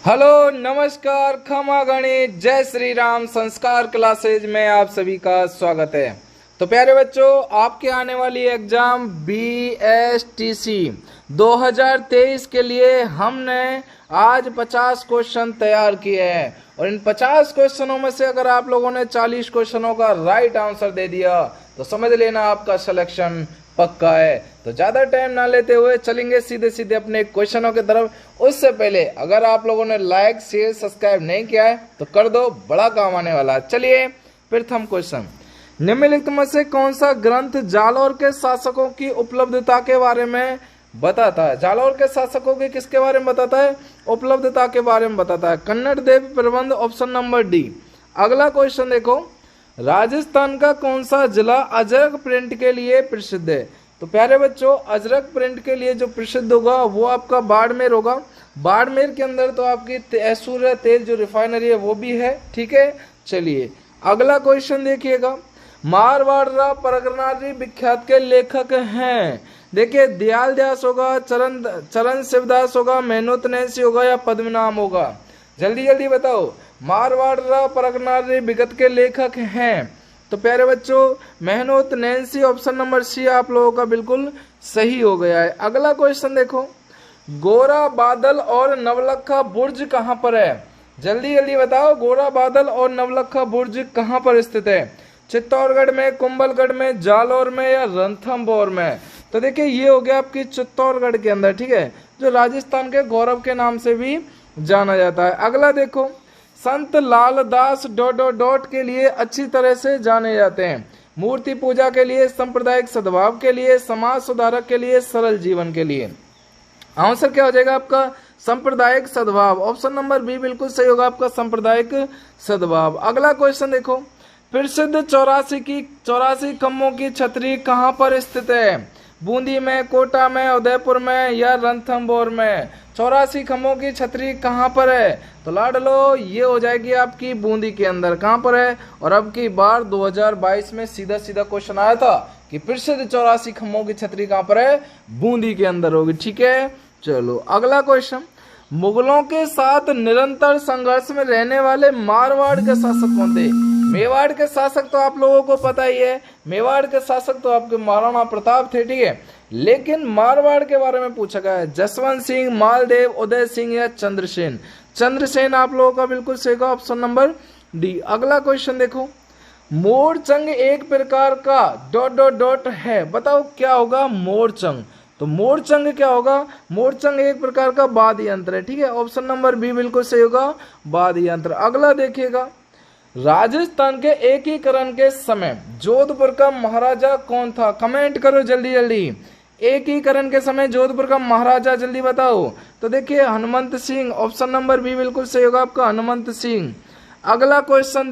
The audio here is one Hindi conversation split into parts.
हेलो नमस्कार खमा गणित जय श्री राम संस्कार क्लासेज में आप सभी का स्वागत है। तो प्यारे बच्चों, आपके आने वाली एग्जाम BSTC 2023 के लिए हमने आज 50 क्वेश्चन तैयार किए हैं और इन 50 क्वेश्चनों में से अगर आप लोगों ने 40 क्वेश्चनों का राइट आंसर दे दिया तो समझ लेना आपका सिलेक्शन पक्का है। तो ज्यादा टाइम ना लेते हुए चलेंगे सीधे सीधे अपने क्वेश्चनों की तरफ। उससे पहले अगर आप लोगों ने लाइक शेयर सब्सक्राइब नहीं किया है तो कर दो, बड़ा काम आने वाला है। चलिए प्रथम क्वेश्चन, निम्नलिखित में से कौन सा ग्रंथ जालौर के शासकों की उपलब्धता के बारे में बताता है? जालौर के शासकों की किसके बारे में बताता है? उपलब्धता के बारे में बताता है। कन्नड़ देव प्रबंध, ऑप्शन नंबर डी। अगला क्वेश्चन देखो, राजस्थान का कौन सा जिला अजरक प्रिंट के लिए प्रसिद्ध है? तो प्यारे बच्चों, अजरक प्रिंट के लिए जो प्रसिद्ध होगा वो आपका बाड़मेर होगा। बाड़मेर के अंदर तो आपकी सूर्य तेल जो रिफाइनरी है वो भी है। ठीक है, चलिए अगला क्वेश्चन देखिएगा। मारवाड़ परगनारी विख्यात के लेखक हैं। देखिए, दयाल दास होगा, चरण शिवदास होगा, मेहनत नैंसी होगा या पद्मनाम होगा? जल्दी जल्दी बताओ। मारवाड़ परगनारी विगत के लेखक हैं तो प्यारे बच्चों मेहनत नैंसी, ऑप्शन नंबर सी आप लोगों का बिल्कुल सही हो गया है। अगला क्वेश्चन देखो, गोरा बादल और नवलखा बुर्ज कहां पर है? जल्दी जल्दी बताओ, गोरा बादल और नवलखा बुर्ज कहां पर स्थित है? चित्तौड़गढ़ में, कुंभलगढ़ में, जालौर में या रणथंभौर में? तो देखिए ये हो गया आपकी चित्तौड़गढ़ के अंदर। ठीक है, जो राजस्थान के गौरव के नाम से भी जाना जाता है। अगला देखो, संत लालदास ... के लिए अच्छी तरह से जाने जाते हैं। मूर्ति पूजा के लिए, सांप्रदायिक सद्भाव के लिए, समाज सुधारक के लिए, सरल जीवन के लिए? आंसर क्या हो जाएगा आपका? सांप्रदायिक सद्भाव, ऑप्शन नंबर बी बिल्कुल सही होगा आपका, सांप्रदायिक सद्भाव। अगला क्वेश्चन देखो, प्रसिद्ध 84 खम्भों की छतरी कहां पर स्थित है? बूंदी में, कोटा में, उदयपुर में या रणथंभौर में? 84 खम्भों की छतरी कहां पर है? तो लाडलो ये हो जाएगी आपकी बूंदी के अंदर। कहां पर है? और अब की बार 2022 में सीधा सीधा क्वेश्चन आया था कि प्रसिद्ध 84 खम्भों की छतरी कहां पर है? बूंदी के अंदर होगी। ठीक है, चलो अगला क्वेश्चन, मुगलों के साथ निरंतर संघर्ष में रहने वाले मारवाड़ के शासक कौन थे? मेवाड़ के शासक तो आप लोगों को पता ही है, मेवाड़ के शासक तो आपके महाराणा प्रताप थे। ठीक है, लेकिन मारवाड़ के बारे में पूछा गया है। जसवंत सिंह, मालदेव, उदय सिंह या चंद्रसेन? चंद्रसेन आप लोगों का बिल्कुल सही होगा, ऑप्शन नंबर डी। अगला क्वेश्चन देखो, मोरचंग एक प्रकार का ... है, बताओ क्या होगा? मोरचंग। तो मोरचंग क्या होगा? मोरचंग एक प्रकार का वाद्य यंत्र है। ठीक है, ऑप्शन नंबर बी बिल्कुल सही होगा, वाद्य यंत्र। अगला देखिएगा, राजस्थान के एकीकरण के समय जोधपुर का महाराजा कौन था? कमेंट करो जल्दी जल्दी। एकीकरण के समय जोधपुर का महाराजा जल्दी बताओ। तो देखिए Hanumant Singh, option number B बिल्कुल सही होगा आपका, हनुमंत सिंह। अगला क्वेश्चन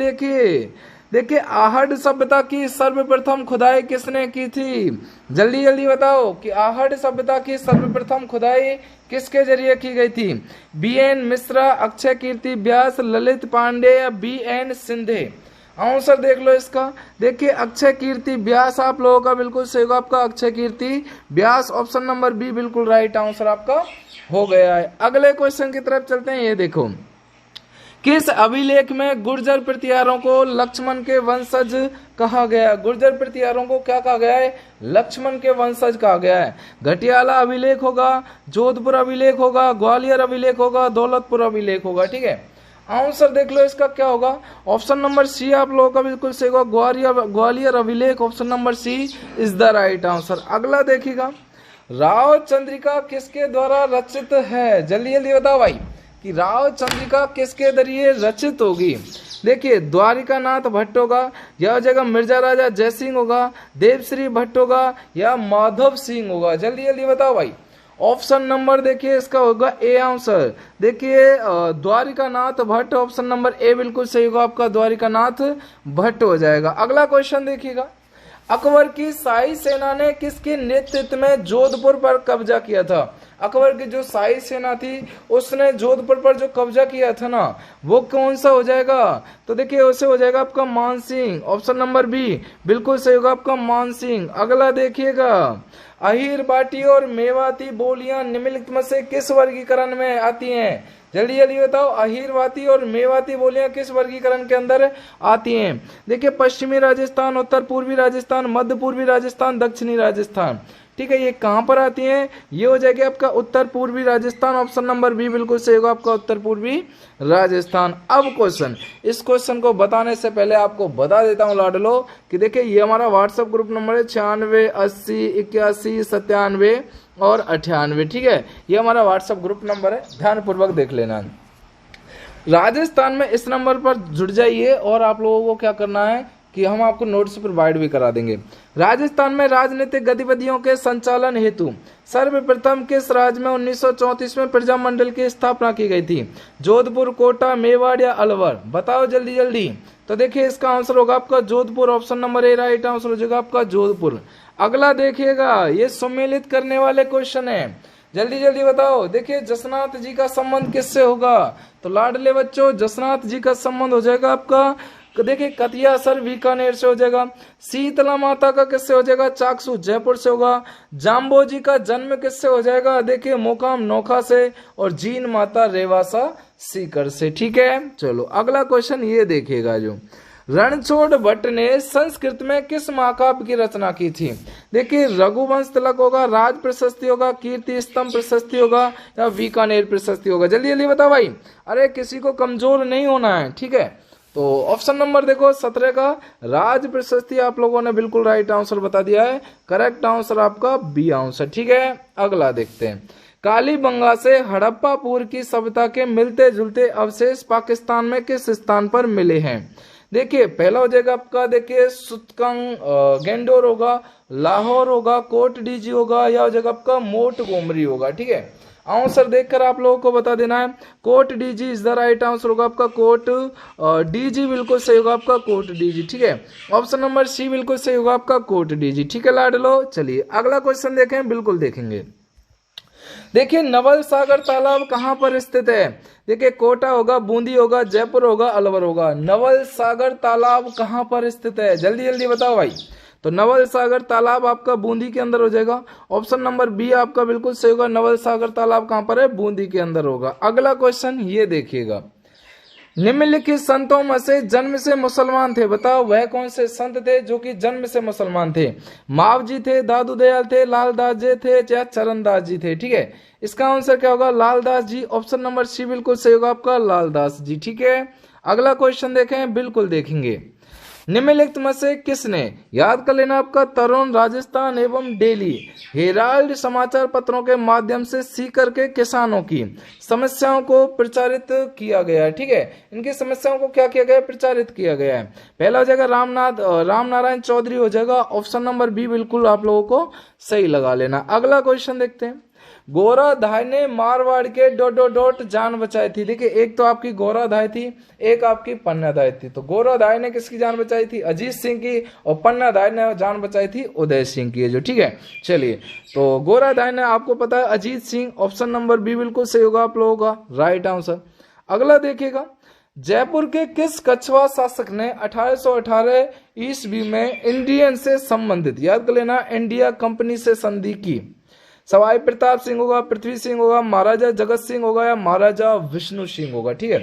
देखिए आहड़ सभ्यता की सर्वप्रथम खुदाई किसने की थी? जल्दी जल्दी बताओ कि आहड़ सभ्यता की सर्वप्रथम खुदाई किसके जरिए की गई थी? BN मिश्रा, अक्षय कीर्ति व्यास, ललित पांडे या BN सिंधे? आंसर देख लो इसका। देखिए अक्षय कीर्ति व्यास आप लोगों का बिल्कुल सही होगा आपका, अक्षय कीर्ति व्यास, ऑप्शन नंबर बी बिल्कुल राइट आंसर आपका हो गया है। अगले क्वेश्चन की तरफ चलते हैं। ये देखो, किस अभिलेख में गुर्जर प्रतिहारों को लक्ष्मण के वंशज कहा गया? गुर्जर प्रतिहारों को क्या कहा गया है? लक्ष्मण के वंशज कहा गया है। घटियाला अभिलेख होगा, जोधपुर अभिलेख होगा, ग्वालियर अभिलेख होगा, दौलतपुर अभिलेख होगा? ठीक है, आंसर देख लो इसका क्या होगा? ऑप्शन नंबर सी आप लोगों का बिल्कुल सही होगा, ग्वालियर अभिलेख, option number C is the right answer. अगला देखिएगा, राव चंद्रिका किसके द्वारा रचित है? जल्दी जल्दी बताओ भाई कि राव चंद्रिका किसके जरिए रचित होगी? देखिए द्वारिका नाथ भट्ट होगा, यह जगह मिर्जा राजा जयसिंह होगा, देवश्री भट्ट होगा या माधव सिंह होगा? जल्दी जल्दी बताओ भाई। ऑप्शन नंबर देखिए इसका होगा ए आंसर। देखिए द्वारिका नाथ भट्ट, ऑप्शन नंबर ए बिल्कुल सही होगा आपका, द्वारिका नाथ भट्ट हो जाएगा। अगला क्वेश्चन देखिएगा, अकबर की शाही सेना ने किसके नेतृत्व में जोधपुर पर कब्जा किया था? अकबर की जो शाही सेना थी उसने जोधपुर पर जो कब्जा किया था ना, वो कौन सा हो जाएगा? तो देखिए उसे हो जाएगा आपका मान सिंह, ऑप्शन नंबर बी बिल्कुल सही होगा आपका, मान सिंह। अगला देखिएगा, अहीर बाटी और मेवाती बोलियां निम्नलिखित में से किस वर्गीकरण में आती हैं? जल्दी जल्दी बताओ, अहीरवाती और मेवाती बोलियां किस वर्गीकरण के अंदर आती हैं? देखिए पश्चिमी राजस्थान, उत्तर पूर्वी राजस्थान, मध्य पूर्वी राजस्थान, दक्षिणी राजस्थान। ठीक है, ये कहां पर आती हैं? ये हो जाएगी आपका उत्तर पूर्वी राजस्थान। ऑप्शन नंबर बी बिल्कुल सही होगा आपका, उत्तर पूर्वी राजस्थान। अब क्वेश्चन, इस क्वेश्चन को बताने से पहले आपको बता देता हूं लाडलो कि देखिए ये हमारा व्हाट्सएप ग्रुप नंबर है 96 80 81 97 और 98। ठीक है, ये हमारा व्हाट्सएप ग्रुप नंबर है, ध्यानपूर्वक देख लेना। राजस्थान में इस नंबर पर जुड़ जाइए और आप लोगों को क्या करना है कि हम आपको नोट्स प्रोवाइड भी करा देंगे। राजस्थान में राजनीतिक गतिविधियों के संचालन हेतु सर्वप्रथम किस राज्य में 1934 में प्रजामंडल की स्थापना की गई थी? जोधपुर, कोटा, मेवाड़ या अलवर? बताओ जल्दी जल्दी। तो देखिए इसका आंसर होगा आपका Jodhpur. Option number A right answer हो जाएगा आपका जोधपुर। अगला देखिएगा, ये सम्मिलित करने वाले क्वेश्चन है, जल्दी जल्दी बताओ। देखिए जसनाथ जी का संबंध किससे होगा? तो लाडले बच्चों जसनाथ जी का संबंध हो जाएगा आपका, देखिए कतिया सर बीकानेर से हो जाएगा। शीतला माता का किससे हो जाएगा? चाकसू जयपुर से होगा। जाम्बो जी का जन्म किससे हो जाएगा? देखिए मोकाम नोखा से। और जीन माता रेवासा सीकर से। ठीक है, चलो अगला क्वेश्चन ये देखिएगा, जो रणछोड़ भट्ट ने संस्कृत में किस महाकाव्य की रचना की थी? देखिए रघुवंश तिलक होगा, राज प्रशस्ति होगा, कीर्ति स्तंभ प्रशस्ति होगा या बीकानेर प्रशस्ति होगा? जल्दी जल्दी बताओ भाई, अरे किसी को कमजोर नहीं होना है। ठीक है, तो ऑप्शन नंबर देखो 17 का राज प्रशस्ति आप लोगों ने बिल्कुल राइट आंसर बता दिया है। करेक्ट आंसर आपका बी आंसर। ठीक है, अगला देखते हैं। कालीबंगा से हड़प्पापुर की सभ्यता के मिलते जुलते अवशेष पाकिस्तान में किस स्थान पर मिले हैं? देखिए पहला हो जाएगा आपका, देखिए सुतकंग गेंडोर होगा, लाहौर होगा, कोट डीजी होगा या हो जाएगा आपका मोट गोमरी होगा। ठीक है, आंसर देखकर आप लोगों को बता देना है। Kot Diji is the right answer होगा आपका, कोट डीजी बिल्कुल सही होगा आपका, कोट डीजी। ठीक है, ऑप्शन नंबर सी बिल्कुल सही होगा आपका, कोट डीजी। ठीक है लाडलो, चलिए अगला क्वेश्चन देखें, बिल्कुल देखेंगे। देखिए नवल सागर तालाब कहां पर स्थित है? देखिए कोटा होगा, बूंदी होगा, जयपुर होगा, अलवर होगा। नवल सागर तालाब कहां पर स्थित है? जल्दी जल्दी बताओ भाई। तो नवल सागर तालाब आपका बूंदी के अंदर हो जाएगा। ऑप्शन नंबर बी आपका बिल्कुल सही होगा, नवल सागर तालाब कहां पर है? बूंदी के अंदर होगा। अगला क्वेश्चन ये देखिएगा, निम्नलिखित संतों में से जन्म से मुसलमान थे, बताओ वह कौन से संत थे जो कि जन्म से मुसलमान थे? माव जी थे, दादू दयाल थे, लालदास जी थे या चरणदास जी थे? ठीक है, इसका आंसर क्या होगा? लालदास जी। ऑप्शन नंबर सी बिल्कुल सही होगा आपका, लालदास जी। ठीक है, अगला क्वेश्चन देखें, बिल्कुल देखेंगे। निम्नलिखित में से किसने, याद कर लेना आपका, तरुण, राजस्थान एवं डेली हेराल्ड समाचार पत्रों के माध्यम से सीकर के किसानों की समस्याओं को प्रचारित किया गया है? ठीक है, इनकी समस्याओं को क्या किया गया है? प्रचारित किया गया है। पहला हो जाएगा राम नारायण चौधरी हो जाएगा। ऑप्शन नंबर बी बिल्कुल आप लोगों को सही लगा लेना। अगला क्वेश्चन देखते हैं। गोराधाय ने मारवाड़ के ... जान बचाई थी। देखिए एक तो आपकी गोराधाय थी, एक आपकी पन्नाधाय थी। तो गोराधाय ने किसकी जान बचाई थी? अजीत सिंह की। और पन्नाधाय ने जान बचाई थी उदय सिंह की, जो ठीक है। चलिए, तो गोराधाय ने आपको पता है Ajit Singh. Option number B बिल्कुल सही होगा आप लोगों का, राइट आंसर। अगला देखिएगा, जयपुर के किस कछवा शासक ने 1818 ईस्वी में इंडियन से संबंधित, याद कर लेना, इंडिया कंपनी से संधि की? सवाई प्रताप सिंह होगा, पृथ्वी सिंह होगा, महाराजा जगत सिंह होगा या महाराजा विष्णु सिंह होगा? ठीक है,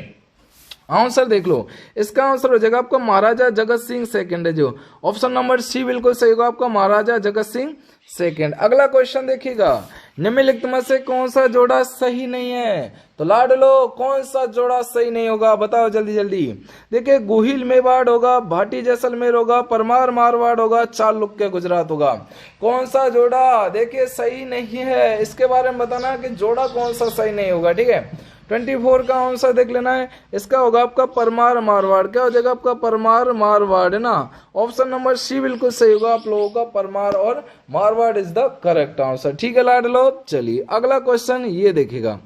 आंसर देख लो। इसका आंसर हो जाएगा आपका महाराजा जगत सिंह सेकंड है, जो ऑप्शन नंबर सी बिल्कुल सही होगा आपका, महाराजा जगत सिंह सेकंड। अगला क्वेश्चन देखिएगा, निम्नलिखित में से कौन सा जोड़ा सही नहीं है? तो लाडलो कौन सा जोड़ा सही नहीं होगा, बताओ जल्दी जल्दी। देखिए गोहिल मेवाड़ होगा, भाटी जैसलमेर होगा, परमार मारवाड़ होगा, चालुक्य के गुजरात होगा। कौन सा जोड़ा देखिए सही नहीं है, इसके बारे में बताना कि जोड़ा कौन सा सही नहीं होगा। ठीक है, 24 का आंसर देख लेना है। इसका होगा आपका परमार मारवाड़। क्या हो जाएगा आपका? परमार मारवाड़ है ना। ऑप्शन नंबर सी बिल्कुल सही होगा आप लोगों का, परमार और Marwar is the correct answer. ठीक है लाडलो, चलिए अगला क्वेश्चन ये देखिएगा।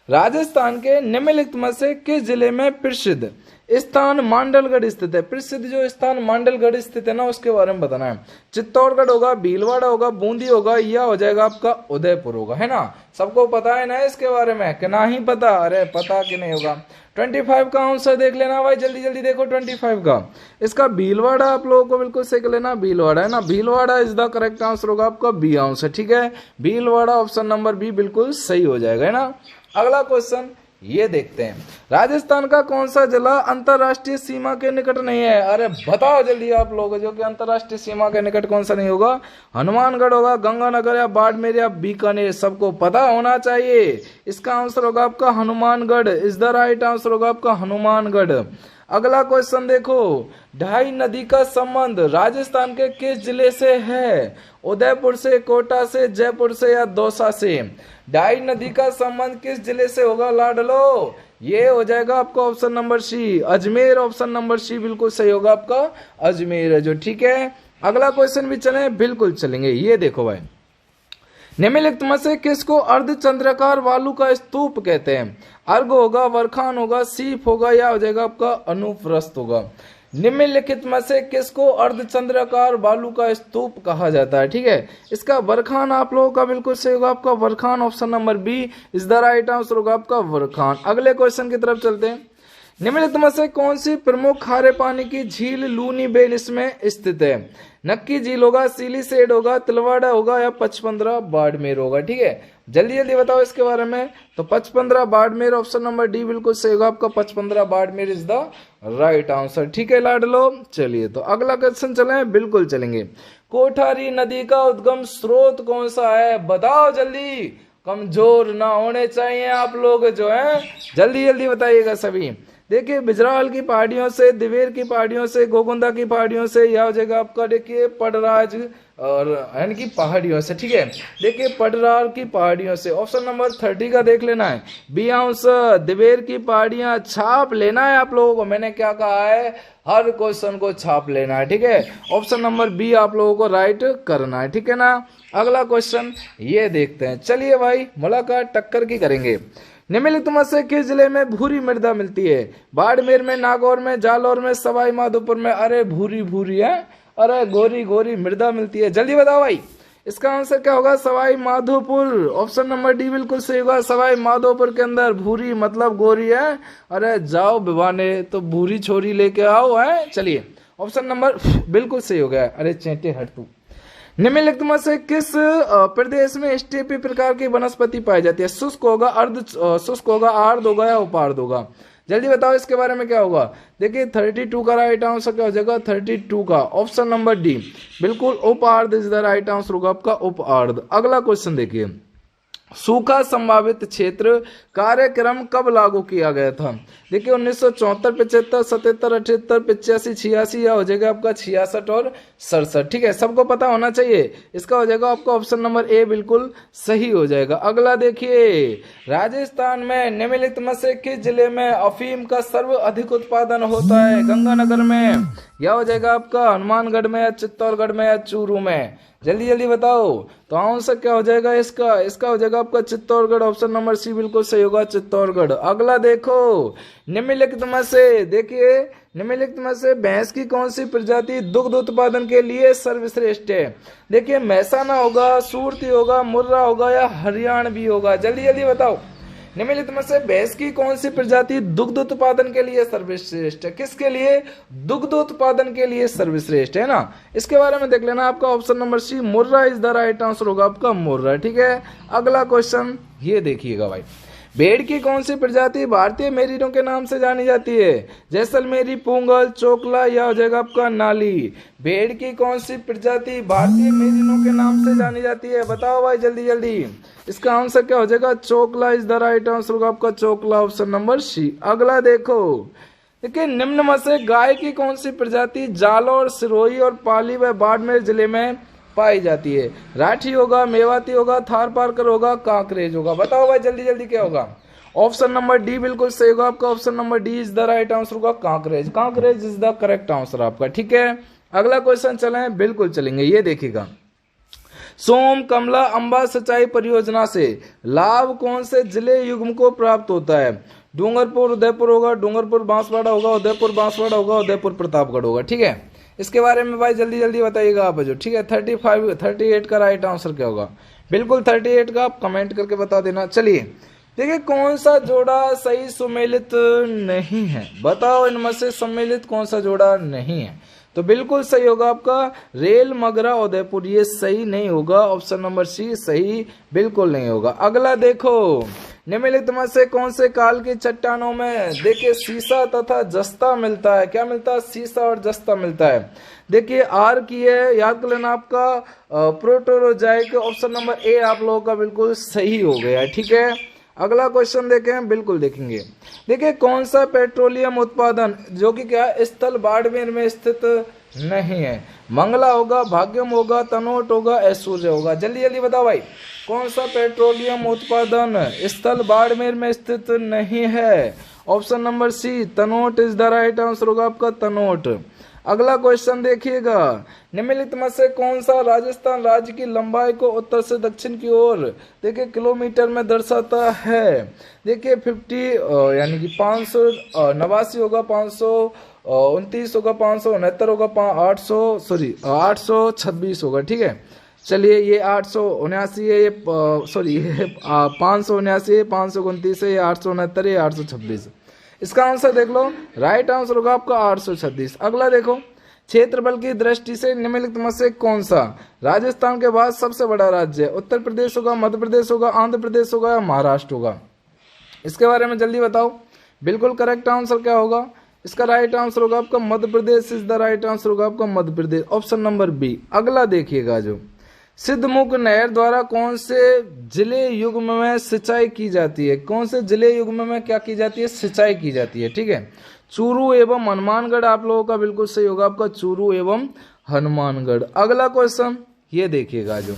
राजस्थान के निम्नलिखित में से किस जिले में प्रसिद्ध स्थान मांडलगढ़ स्थित है? प्रसिद्ध जो स्थान मांडलगढ़ स्थित है ना, उसके बारे में बताना है। चित्तौड़गढ़ होगा, भीलवाड़ा होगा, बूंदी होगा या हो जाएगा आपका उदयपुर होगा, है ना। सबको पता है ना इसके बारे में कि ना ही पता? अरे पता कि नहीं होगा। 25 का आंसर देख लेना भाई, जल्दी जल्दी देखो 25 का। इसका भीलवाड़ा आप लोगों को बिल्कुल सही कर लेना, भीलवाड़ा है ना। Bhilwara is the correct answer होगा आपका, बी आंसर। ठीक है, भीलवाड़ा ऑप्शन नंबर बी बिल्कुल सही हो जाएगा, है ना। अगला क्वेश्चन ये देखते हैं। राजस्थान का कौन सा जिला अंतरराष्ट्रीय सीमा के निकट नहीं है? अरे बताओ जल्दी आप लोग, जो कि अंतरराष्ट्रीय सीमा के निकट कौन सा नहीं होगा? हनुमानगढ़ होगा, गंगानगर या बाड़मेर या बीकानेर, सबको पता होना चाहिए। इसका आंसर होगा आपका Hanumangarh, is the right answer होगा आपका हनुमानगढ़। अगला क्वेश्चन देखो, ढाई नदी का संबंध राजस्थान के किस जिले से है? उदयपुर से, कोटा से, जयपुर से या दौसा से? ढाई नदी का संबंध किस जिले से होगा लाडलो? ये हो जाएगा आपका option number C, Ajmer. Option number C बिल्कुल सही होगा आपका, अजमेर है जो। ठीक है, अगला क्वेश्चन भी चले, बिल्कुल चलेंगे। ये देखो भाई, निम्नलिखित में से किसको अर्धचंद्राकार वालू का स्तूप कहते हैं? अर्घ होगा, वरखान होगा, सीप होगा या हो जाएगा आपका अनुप्रस्थ होगा? निम्नलिखित में से किसको अर्धचंद्राकार बालू का स्तूप कहा जाता है? ठीक है, इसका वरखान आप लोगों का बिल्कुल सही होगा आपका वरखान। Option number B is the right answer होगा आपका वरखान। अगले क्वेश्चन की तरफ चलते हैं। निम्नलिखित में से कौन सी प्रमुख खारे पानी की झील लूनी बेल इसमें स्थित है? नक्की झील होगा, सिलीसेड होगा, तिलवाड़ा होगा या 55 बाड़मेर होगा? ठीक है, जल्दी जल्दी बताओ इसके बारे में। तो 55 बाड़मेर, ऑप्शन नंबर डी बिल्कुल सही होगा आपका, 55 Barmer is the right answer. ठीक है लाडलो, चलिए तो अगला क्वेश्चन चले, बिल्कुल चलेंगे। कोठारी नदी का उद्गम स्रोत कौन सा है? बताओ जल्दी, कमजोर ना होने चाहिए आप लोग जो है, जल्दी जल्दी बताइएगा सभी। देखिए, बिजराल की पहाड़ियों से, दिवेर की पहाड़ियों से, गोगुंदा की पहाड़ियों से या हो जाएगा आपका देखिए पडराज और यानी की पहाड़ियों से। ठीक है, देखिए पडरार की पहाड़ियों से। ऑप्शन नंबर 30 का देख लेना है, बी आंसर दिवेर की पहाड़ियां। छाप लेना है आप लोगों को, मैंने क्या कहा है, हर क्वेश्चन को छाप लेना है। ठीक है, ऑप्शन नंबर बी आप लोगों को राइट करना है। ठीक है ना, अगला क्वेश्चन ये देखते हैं। चलिए भाई, मुलाकात टक्कर की करेंगे। निम्नलिखित में से किस जिले में भूरी मृदा मिलती है? बाड़मेर में, नागौर में, जालौर में, सवाई माधोपुर में? अरे भूरी भूरी है, अरे गोरी गोरी मृदा मिलती है, जल्दी बताओ भाई। इसका आंसर क्या होगा? Sawai Madhopur. Option number D बिल्कुल सही होगा, सवाई माधोपुर के अंदर भूरी मतलब गोरी है। अरे जाओ भिवाने तो भूरी छोरी लेके आओ है। चलिए, ऑप्शन नंबर बिल्कुल सही हो गया। अरे चेंटे हट तू। निम्नलिखित में से किस प्रदेश में स्टेपी प्रकार की वनस्पति पाई जाती है? शुष्क होगा, अर्ध शुष्क होगा, आर्द्र होगा या उपार्द होगा? जल्दी बताओ इसके बारे में क्या होगा। देखिए 32 का राइट आंसर क्या हो जाएगा? 32 का ऑप्शन नंबर डी बिल्कुल उपार्द इज द राइट आंसर होगा आपका, उपार्द। अगला क्वेश्चन देखिए, सूखा संभावित क्षेत्र कार्यक्रम कब लागू किया गया था? देखिए 1974, 75, 77, 78, 85, 86 या हो जाएगा आपका 66 और 67। ठीक है, सबको पता होना चाहिए। इसका हो जाएगा आपका ऑप्शन नंबर ए बिल्कुल सही हो जाएगा। अगला देखिए, राजस्थान में निम्नलिखित में से किस जिले में अफीम का सर्वाधिक उत्पादन होता है? गंगानगर में या हो जाएगा आपका हनुमानगढ़ में या चित्तौड़गढ़ में या चूरू में? जल्दी जल्दी बताओ। तो आंसर क्या हो जाएगा इसका हो जाएगा आपका चित्तौड़गढ़। ऑप्शन नंबर सी बिल्कुल सही होगा, चित्तौड़गढ़। अगला देखो, निम्नलिखित में से देखिए, निम्नलिखित में से भैंस की कौन सी प्रजाति दुग्ध उत्पादन के लिए सर्वश्रेष्ठ है? देखिए मैसाना होगा, सूरती होगा, मुर्रा होगा या हरियाणवी होगा? जल्दी जल्दी बताओ। निम्नलिखित में से भैंस की कौन सी प्रजाति दुग्ध उत्पादन के लिए सर्वश्रेष्ठ है? किसके लिए? दुग्ध उत्पादन के लिए सर्वश्रेष्ठ है ना, इसके बारे में देख लेना। आपका option number C Murrah is the right answer होगा आपका, मुर्रा। ठीक है, अगला क्वेश्चन ये देखिएगा भाई, भेड़ की कौन सी प्रजाति भारतीय मेरिनों के नाम से जानी जाती है? जैसलमेरी, पूंगल, चोकला या हो जाएगा आपका नाली? भेड़ की कौन सी प्रजाति भारतीय मेरिनों के नाम से जानी जाती है? बताओ भाई जल्दी जल्दी। इसका आंसर क्या हो जाएगा? चोकला इज द राइट आंसर होगा आपका, चोकला। ऑप्शन नंबर सी। अगला देखो, देखिए निम्न में से गाय की कौन सी प्रजाति जालौर, सिरोही और पाली व बाड़मेर जिले में पाई जाती है? राठी होगा, मेवाती होगा, थार पारकर होगा, कांकरेज होगा? बताओ भाई जल्दी जल्दी क्या होगा। ऑप्शन नंबर डी बिल्कुल सही होगा आपका, option number D is the right answer होगा, Kankrej. Kankrej is the correct answer आपका। ठीक है, अगला क्वेश्चन चले, बिल्कुल चलेंगे। ये देखिएगा, सोम, कमला, अंबा सिंचाई परियोजना से लाभ कौन से जिले युग्म को प्राप्त होता है? डूंगरपुर उदयपुर होगा, डूंगरपुर बांसवाड़ा होगा, उदयपुर बांसवाड़ा होगा, उदयपुर प्रतापगढ़ होगा? ठीक है, इसके बारे में भाई जल्दी जल्दी बताइएगा आप जो। ठीक है, 38 का राइट आंसर क्या होगा? बिल्कुल 38 का, आप कमेंट करके बता देना। चलिए देखिए, कौन सा जोड़ा सही सुमेलित नहीं है? बताओ इनमें से सम्मिलित कौन सा जोड़ा नहीं है? तो बिल्कुल सही होगा आपका रेल मगरा उदयपुर, ये सही नहीं होगा। ऑप्शन नंबर सी सही बिल्कुल नहीं होगा। अगला देखो, निम्नलिखित में से कौन से काल की चट्टानों में देखिए सीसा तथा जस्ता मिलता है? क्या मिलता है? सीसा और जस्ता मिलता है। देखिए आर की है, याद कर लेना आपका प्रोटोरोजाइक। ऑप्शन नंबर ए आप लोगों का बिल्कुल सही हो गया है। ठीक है, अगला क्वेश्चन देखें, बिल्कुल देखेंगे। देखिए कौन सा पेट्रोलियम उत्पादन जो कि क्या स्थल बाड़मेर में स्थित नहीं है? मंगला होगा, भाग्यम होगा, तनोट होगा, ऐश्वर्य होगा। जल्दी जल्दी बताओ भाई, कौन सा पेट्रोलियम उत्पादन स्थल बाड़मेर में स्थित नहीं है? Option number C Tanot is the right answer होगा आपका, तनोट। अगला क्वेश्चन देखिएगा, निम्नलिखित में से कौन सा राजस्थान राज्य की लंबाई को उत्तर से दक्षिण की ओर देखिए किलोमीटर में दर्शाता है? देखिए 50 यानी कि 589 होगा, 529 होगा, 569 होगा, 826 होगा। ठीक है, चलिए ये 879 है, ये 579 है, 529 है, ये 869 है, 826। इसका आंसर देख लो, राइट आंसर होगा आपका 836। अगला देखो, क्षेत्रफल की दृष्टि से निम्नलिखित में से कौन सा राजस्थान के बाद सबसे बड़ा राज्य है? उत्तर प्रदेश होगा, मध्य प्रदेश होगा, आंध्र प्रदेश होगा या महाराष्ट्र होगा? इसके बारे में जल्दी बताओ। बिल्कुल करेक्ट आंसर क्या होगा? इसका राइट आंसर होगा आपका Madhya Pradesh is the right answer होगा आपका Madhya Pradesh, option number B. अगला देखिएगा, जो सिद्धमुख नहर द्वारा कौन से जिले युग्म में सिंचाई की जाती है? कौन से जिले युग्म में क्या की जाती है? सिंचाई की जाती है। ठीक है, चूरू एवं हनुमानगढ़ आप लोगों का बिल्कुल सही होगा आपका, चूरू एवं हनुमानगढ़। अगला क्वेश्चन ये देखिएगा, जो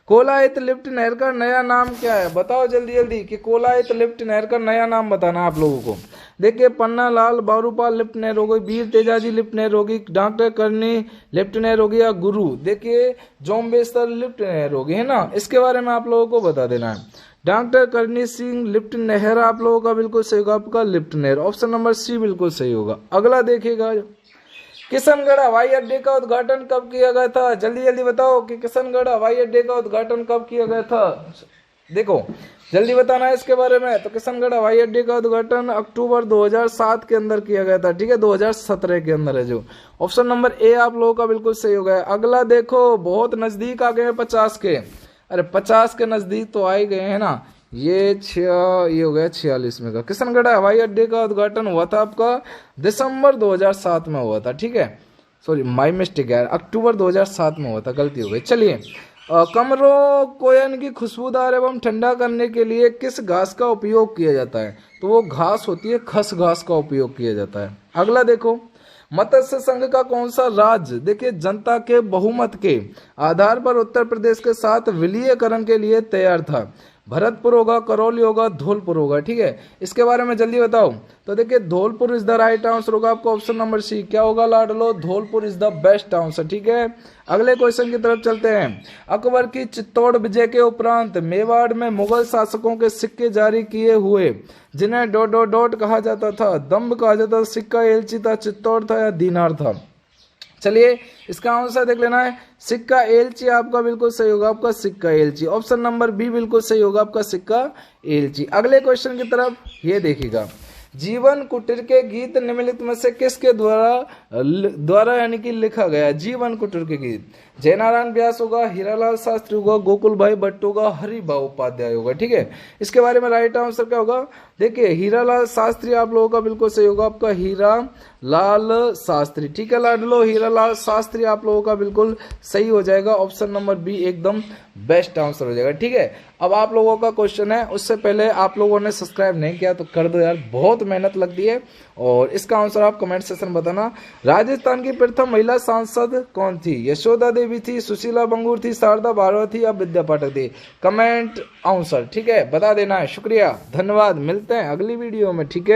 कोलाहित लिफ्ट नहर का नया नाम क्या है? बताओ जल्दी जल्दी कि कोलाहित लिफ्ट नहर का नया नाम बताना आप लोगों को। देखिए पन्ना लाल बारूपाल लिफ्ट नहर हो गई, वीर तेजाजी लिफ्ट नहर होगी, डॉक्टर करनी लिफ्ट नहर होगी, या गुरु देखिए जोम्बेश्वर लिफ्ट नहर होगी, है ना। इसके बारे में आप लोगों को बता देना है। डॉक्टर करनी सिंह लिफ्ट नहर आप लोगों का बिल्कुल सही होगा आपका लिफ्ट नहर, ऑप्शन नंबर सी बिल्कुल सही होगा। अगला देखिएगा, किशनगढ़ हवाई अड्डे का उद्घाटन कब किया गया था? जल्दी जल्दी बताओ कि किशनगढ़ हवाई अड्डे का उद्घाटन कब किया गया था? देखो जल्दी बताना है इसके बारे में। तो किशनगढ़ हवाई अड्डे का उद्घाटन अक्टूबर 2007 के अंदर किया गया था। ठीक है, 2017 के अंदर है, जो ऑप्शन नंबर ए आप लोगों का बिल्कुल सही हो गया। अगला देखो, बहुत नजदीक आ गए हैं 50 के। अरे 50 के नजदीक तो आ ही गए हैं ना। ये हो गया 46 में का। किशनगढ़ हवाई अड्डे का उद्घाटन हुआ था आपका दिसंबर 2007 में हुआ था। ठीक है, सॉरी माय मिस्टेक यार, अक्टूबर 2007 में हुआ था, गलती हो गई। चलिए, कमरों को यानी कि खुशबूदार एवं ठंडा करने के लिए किस घास का उपयोग किया जाता है? तो वो घास होती है खस घास का उपयोग किया जाता है। अगला देखो, मत्स्य संघ का कौन सा राज्य देखिए जनता के बहुमत के आधार पर उत्तर प्रदेश के साथ विलीयकरण के लिए तैयार था? भरतपुर होगा, करौली होगा, धौलपुर होगा। ठीक है, इसके बारे में जल्दी बताओ। तो देखिए Dholpur is the right answer होगा आपका, ऑप्शन नंबर सी। क्या होगा लाडलो? Dholpur is the best answer. ठीक है, अगले क्वेश्चन की तरफ चलते हैं। अकबर की चित्तौड़ विजय के उपरांत मेवाड़ में मुगल शासकों के सिक्के जारी किए हुए जिन्हें डॉट डॉट डॉट कहा जाता था, दम्ब कहा जाता था, सिक्का एलची था, चित्तौड़ था या दीनार था? चलिए इसका आंसर देख लेना है। सिक्का एलची आपका बिल्कुल सही होगा आपका, सिक्का एलची, ऑप्शन नंबर बी बिल्कुल सही होगा आपका, सिक्का एलची। अगले क्वेश्चन की तरफ ये देखिएगा, जीवन कुटीर के गीत निम्नलिखित में से किसके द्वारा यानी कि लिखा गया? जीवन कुटीर के गीत जयनारायण व्यास होगा, हीरालाल शास्त्री होगा, गोकुल भाई भट्ट होगा, हरिभाऊ उपाध्याय होगा। ठीक है, इसके बारे में राइट आंसर क्या होगा? देखिए हीरालाल शास्त्री आप लोगों का बिल्कुल सही होगा आपका, हीरा लाल शास्त्री। ठीक है लाडलो, हीरालाल शास्त्री आप लोगों का बिल्कुल सही हो जाएगा, ऑप्शन नंबर बी एकदम बेस्ट आंसर हो जाएगा। ठीक है, अब आप लोगों का क्वेश्चन है, उससे पहले आप लोगों ने सब्सक्राइब नहीं किया तो कर दो यार, बहुत मेहनत लगती है। और इसका आंसर आप कमेंट सेक्शन बताना। राजस्थान की प्रथम महिला सांसद कौन थी? यशोदा देवी थी, सुशीला बंगूर थी, शारदा भारद्वाज थी या विद्या पाठक थी? कमेंट आंसर ठीक है बता देना है। शुक्रिया, धन्यवाद, मिलते हैं अगली वीडियो में। ठीक है।